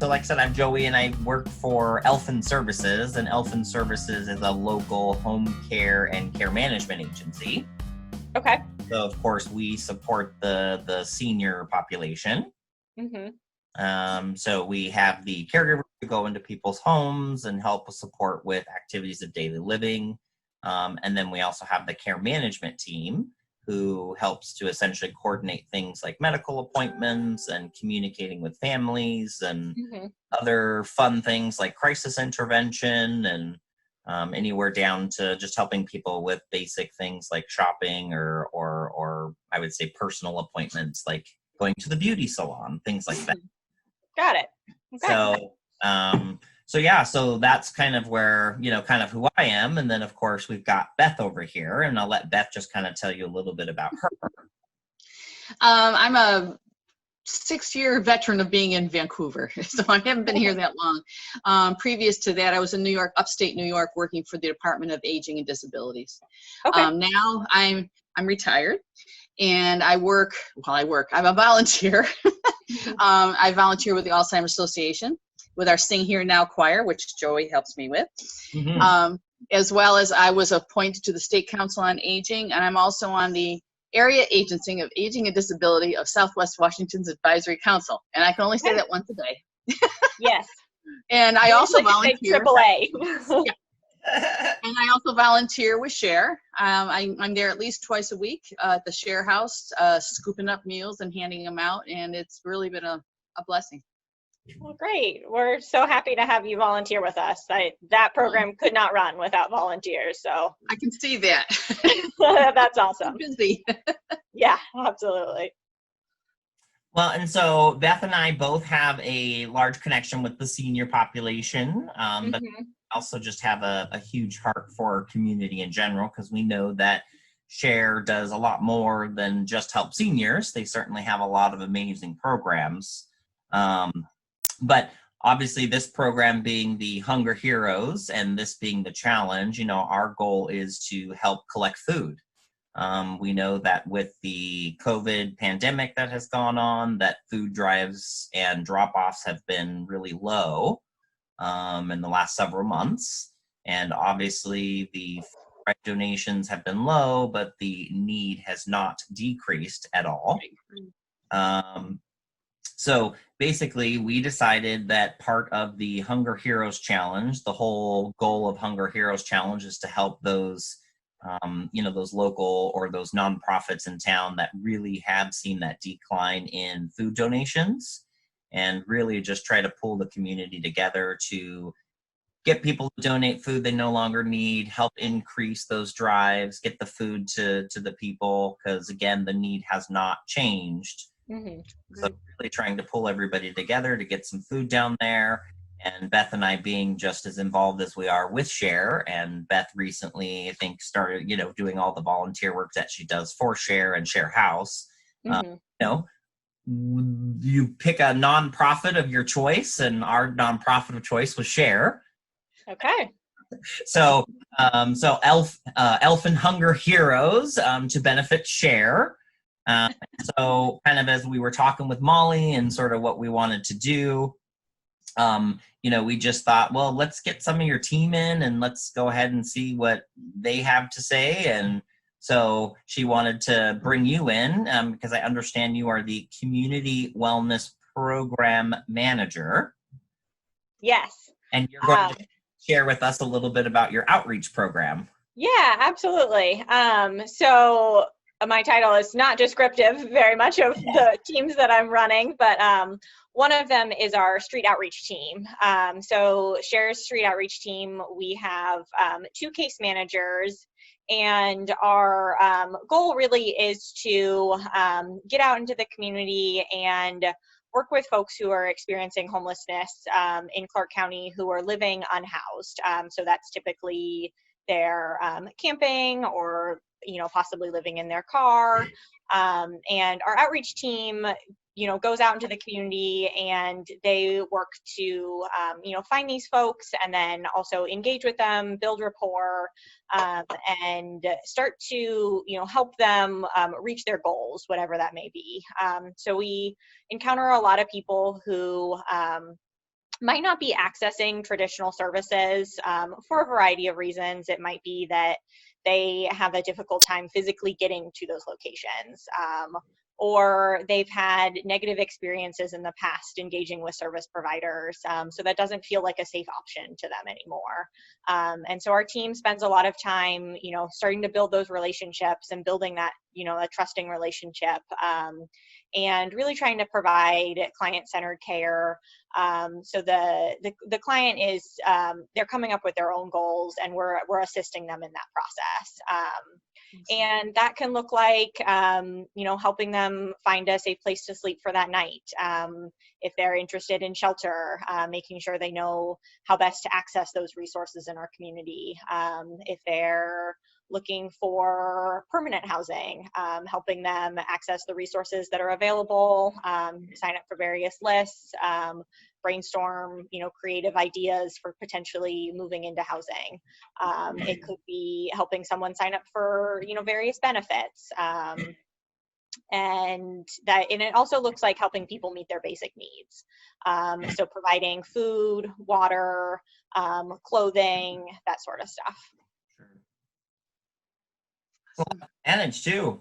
So like I said, I'm Joey and I work for Elfin Services, and Elfin Services is a local home care and care management agency. Okay. So of course we support the senior population. So we have the caregivers who go into people's homes and help support with activities of daily living. And then we also have the care management team who helps to essentially coordinate things like medical appointments and communicating with families and other fun things like crisis intervention and anywhere down to just helping people with basic things like shopping or I would say personal appointments like going to the beauty salon, things like that. Got it. Okay. So that's kind of where, kind of who I am. And then, of course, we've got Beth over here, and I'll let Beth just kind of tell you a little bit about her. I'm a 6-year veteran of being in Vancouver, so I haven't been here that long. Previous to that, I was in New York, upstate New York, working for the Department of Aging and Disabilities. Okay. Now I'm retired, and I'm a volunteer. I volunteer with the Alzheimer's Association with our Sing Here Now choir, which Joey helps me with, as well as I was appointed to the State Council on Aging, and I'm also on the Area Agency of Aging and Disability of Southwest Washington's Advisory Council, and I can only say that once a day. Yes. And I also volunteer. AAA. Yeah. And I also volunteer with Share. I'm there at least twice a week at the Share House, scooping up meals and handing them out, and it's really been a blessing. Well, great. We're so happy to have you volunteer with us. That program could not run without volunteers, so. I can see that. That's awesome. I'm busy. Yeah, absolutely. Well, and so Beth and I both have a large connection with the senior population, but also just have a huge heart for our community in general, because we know that Share does a lot more than just help seniors. They certainly have a lot of amazing programs. But obviously this program being the Hunger Heroes and this being the challenge, our goal is to help collect food. We know that with the COVID pandemic that has gone on, that food drives and drop-offs have been really low in the last several months. And obviously the food donations have been low, but the need has not decreased at all. So basically, we decided that part of the Hunger Heroes Challenge, the whole goal of Hunger Heroes Challenge is to help those, those local or those nonprofits in town that really have seen that decline in food donations, and really just try to pull the community together to get people to donate food they no longer need, help increase those drives, get the food to the people, because again, the need has not changed. So really trying to pull everybody together to get some food down there, and Beth and I being just as involved as we are with Share. And Beth recently, I think, started, doing all the volunteer work that she does for Share and Share House. You pick a nonprofit of your choice, and our nonprofit of choice was Share. Okay. So Elfin Hunger Heroes to benefit Share. So kind of as we were talking with Molly and sort of what we wanted to do, we just thought, well, let's get some of your team in and let's go ahead and see what they have to say. And so she wanted to bring you in because I understand you are the Community Wellness Program Manager. Yes. And you're going to share with us a little bit about your outreach program. Yeah, absolutely. So my title is not descriptive very much of the teams that I'm running, but one of them is our street outreach team. So Share's street outreach team, we have 2 case managers, and our goal really is to get out into the community and work with folks who are experiencing homelessness in Clark County who are living unhoused. So that's typically they're camping or possibly living in their car. And our outreach team, goes out into the community and they work to, find these folks and then also engage with them, build rapport, and start to, help them reach their goals, whatever that may be. So we encounter a lot of people who might not be accessing traditional services for a variety of reasons. It might be that they have a difficult time physically getting to those locations, or they've had negative experiences in the past engaging with service providers, so that doesn't feel like a safe option to them anymore. And so our team spends a lot of time, starting to build those relationships and building that, a trusting relationship, and really trying to provide client-centered care. So the client is, they're coming up with their own goals, and we're assisting them in that process. And that can look like, helping them find a safe place to sleep for that night. If they're interested in shelter, making sure they know how best to access those resources in our community. If they're looking for permanent housing, helping them access the resources that are available, sign up for various lists, brainstorm, creative ideas for potentially moving into housing. It could be helping someone sign up for, various benefits. And it also looks like helping people meet their basic needs. So providing food, water, clothing, that sort of stuff. Manage too.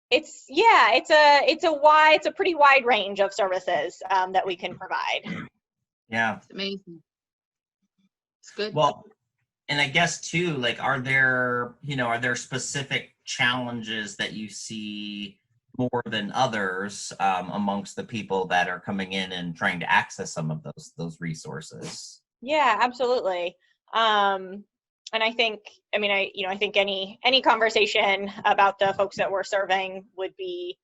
It's a pretty wide range of services that we can provide. Yeah. It's amazing. It's good. Well, and I guess too, like, are there specific challenges that you see more than others amongst the people that are coming in and trying to access some of those resources? Yeah, absolutely. And I think any conversation about the folks that we're serving would be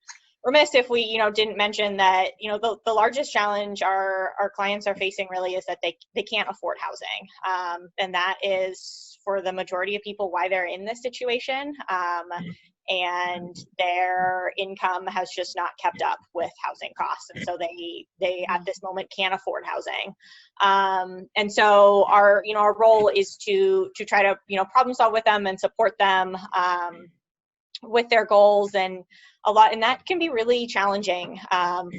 remiss if we, didn't mention that, the largest challenge our clients are facing really is that they can't afford housing. And that is, for the majority of people, why they're in this situation. And their income has just not kept up with housing costs. And so they at this moment can't afford housing. And so our role is to try to, problem solve with them and support them with their goals, and that can be really challenging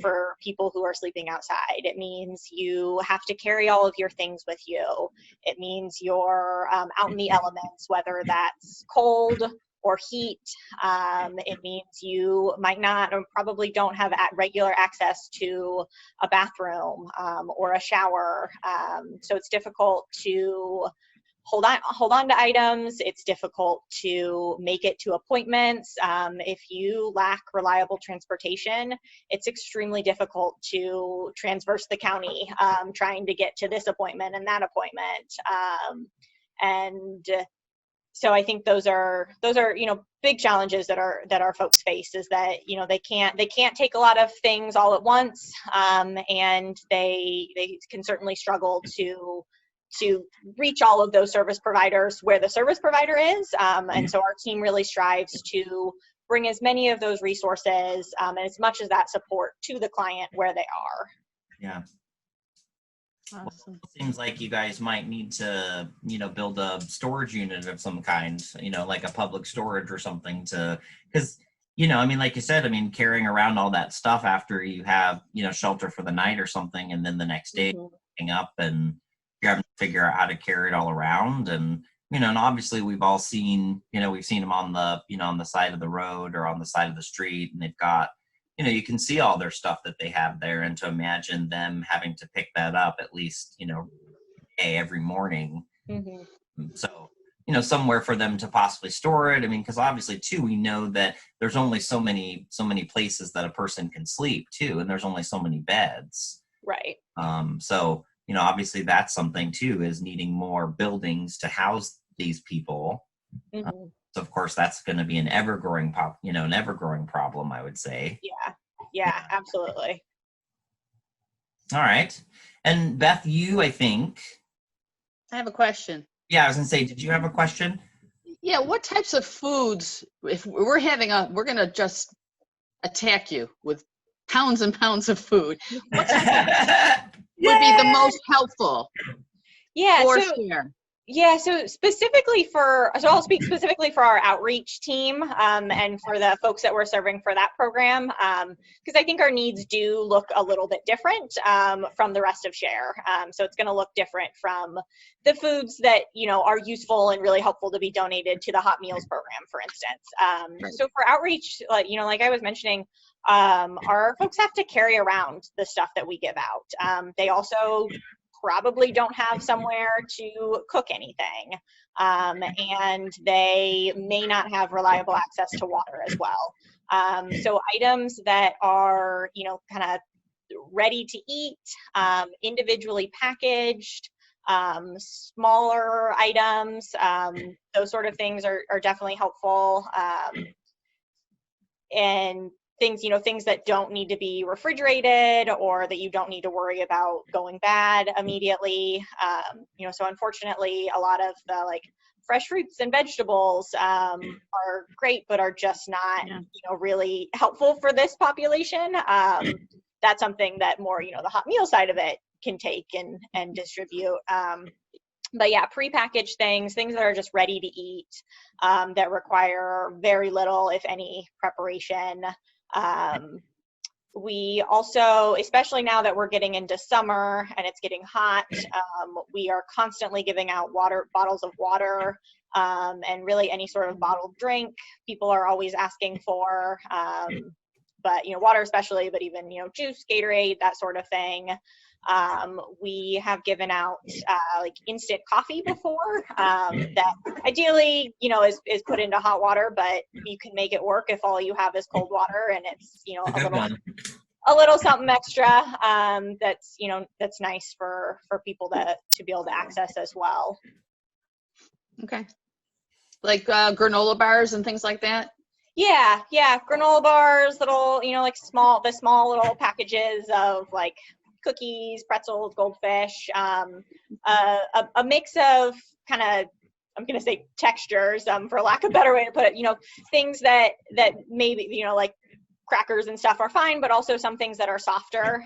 for people who are sleeping outside. It means you have to carry all of your things with you. It means you're out in the elements, whether that's cold or heat. It means you might not, or probably don't have regular access to a bathroom or a shower. So it's difficult to hold on to items. It's difficult to make it to appointments. If you lack reliable transportation, it's extremely difficult to transverse the county trying to get to this appointment and that appointment. And so I think those are big challenges that our folks face, is that they can't take a lot of things all at once, and they can certainly struggle to reach all of those service providers where the service provider is. And so our team really strives to bring as many of those resources and as much as that support to the client where they are. Yeah. Awesome. Well, it seems like you guys might need to, build a storage unit of some kind, like a public storage or something, because, like you said, carrying around all that stuff after you have, shelter for the night or something, and then the next day picking up, and you're having to figure out how to carry it all around. And, and obviously we've all seen, we've seen them on the side of the road or on the side of the street, and they've got, you can see all their stuff that they have there, and to imagine them having to pick that up at least, every morning. Mm-hmm. So, somewhere for them to possibly store it. Because obviously too, we know that there's only so many places that a person can sleep too, and there's only so many beds. Right. So, obviously that's something too, is needing more buildings to house these people. Mm-hmm. So of course that's going to be an ever-growing problem, I would say. Yeah, absolutely. All right. And Beth, I think. I have a question. Yeah, I was going to say, did you have a question? Yeah, what types of foods, if we're going to just attack you with pounds and pounds of food, what type of would be the most helpful? Yeah, for so Share? Yeah, so I'll speak specifically for our outreach team and for the folks that we're serving for that program, because I think our needs do look a little bit different from the rest of Share. So it's going to look different from the foods that, are useful and really helpful to be donated to the Hot Meals program, for instance. So for outreach, like I was mentioning, our folks have to carry around the stuff that we give out. They also probably don't have somewhere to cook anything. And they may not have reliable access to water as well. So items that are, kind of ready to eat, individually packaged, smaller items, those sort of things are definitely helpful. And things that don't need to be refrigerated or that you don't need to worry about going bad immediately. So unfortunately, a lot of the fresh fruits and vegetables are great, but are just not, really helpful for this population. That's something that more, the hot meal side of it can take and distribute. But yeah, prepackaged things that are just ready to eat, that require very little, if any, preparation. We also, especially now that we're getting into summer and it's getting hot, we are constantly giving out bottles of water, and really any sort of bottled drink people are always asking for. But water especially, but even juice, Gatorade, that sort of thing. We have given out instant coffee before, that ideally is put into hot water, but you can make it work if all you have is cold water and it's a little something extra, that's nice for people to be able to access as well. Okay, like granola bars and things like that. Yeah, granola bars, little small little packages of cookies, pretzels, goldfish, a mix of kind of, I'm going to say textures, for lack of a better way to put it, things that maybe, crackers and stuff are fine, but also some things that are softer.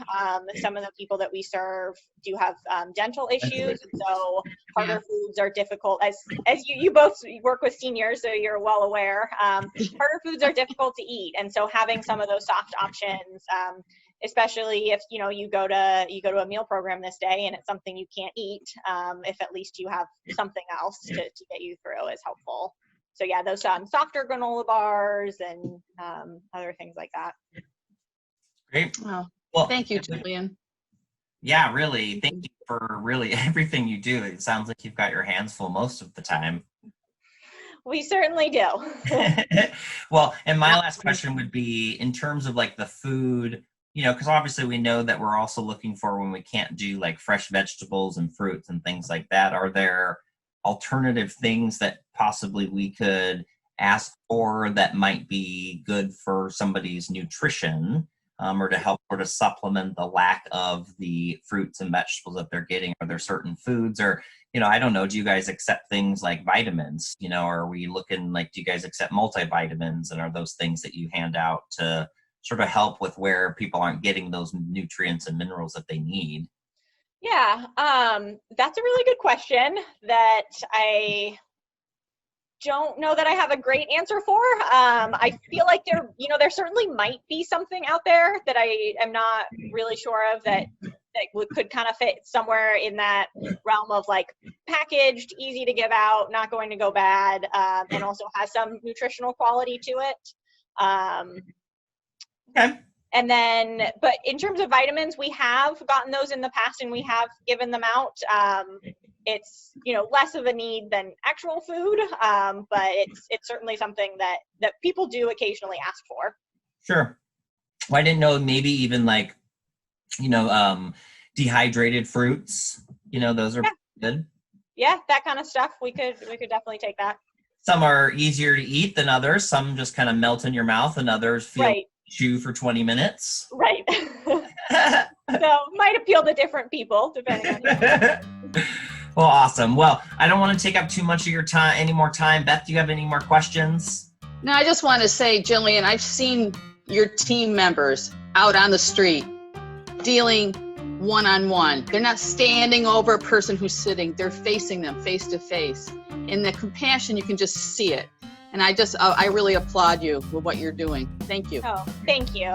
Some of the people that we serve do have dental issues, and so harder foods are difficult. As you both work with seniors, so you're well aware. Harder foods are difficult to eat, and so having some of those soft options, especially if you go to a meal program this day and it's something you can't eat, if at least you have something else to get you through, is helpful. So yeah, those softer granola bars and other things like that. Great. Well, thank you, Jillian. Yeah, really. Thank you for really everything you do. It sounds like you've got your hands full most of the time. We certainly do. Well, and my last question would be in terms of the food, because obviously we know that we're also looking for when we can't do fresh vegetables and fruits and things like that. Are there alternative things that possibly we could ask for that might be good for somebody's nutrition, or to help or to supplement the lack of the fruits and vegetables that they're getting? Are there certain foods, or I don't know, do you guys accept things like vitamins? Are we looking do you guys accept multivitamins, and are those things that you hand out to sort of help with where people aren't getting those nutrients and minerals that they need? Yeah, that's a really good question that I don't know that I have a great answer for. I feel like there certainly might be something out there that I am not really sure of that could kind of fit somewhere in that realm of packaged, easy to give out, not going to go bad, and also has some nutritional quality to it. Okay. And then, but in terms of vitamins, we have gotten those in the past and we have given them out. It's, less of a need than actual food, but it's certainly something that people do occasionally ask for. Sure. Well, I didn't know, maybe even dehydrated fruits, those are good. Yeah, that kind of stuff. We could definitely take that. Some are easier to eat than others. Some just kind of melt in your mouth, and others feel chew for 20 minutes. Right. So might appeal to different people depending on Well, awesome. Well, I don't want to take up too much of your time, any more time. Beth, do you have any more questions? No, I just want to say, Jillian, I've seen your team members out on the street dealing one-on-one. They're not standing over a person who's sitting. They're facing them face to face. In the compassion, you can just see it. And I really applaud you with what you're doing. Thank you. Oh, thank you.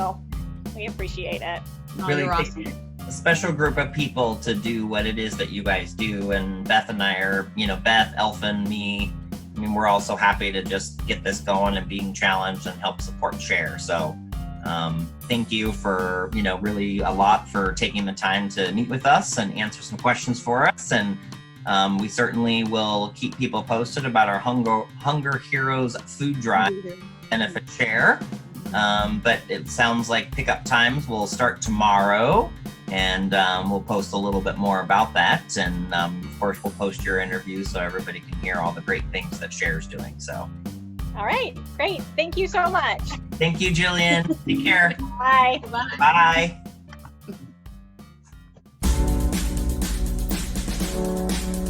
We appreciate it. Oh, Really you're take awesome. a special group of people to do what it is that you guys do. And Beth and I are, Beth, Elfin, me, I mean, we're all so happy to just get this going and being challenged and help support Share. So thank you for, really a lot for taking the time to meet with us and answer some questions for us. And we certainly will keep people posted about our Hunger Heroes food drive benefit share. But it sounds like pickup times will start tomorrow, and we'll post a little bit more about that. And of course, we'll post your interview so everybody can hear all the great things that Share's doing. So, All right, great. Thank you so much. thank you, Jillian. Take care. Bye. Bye. Bye.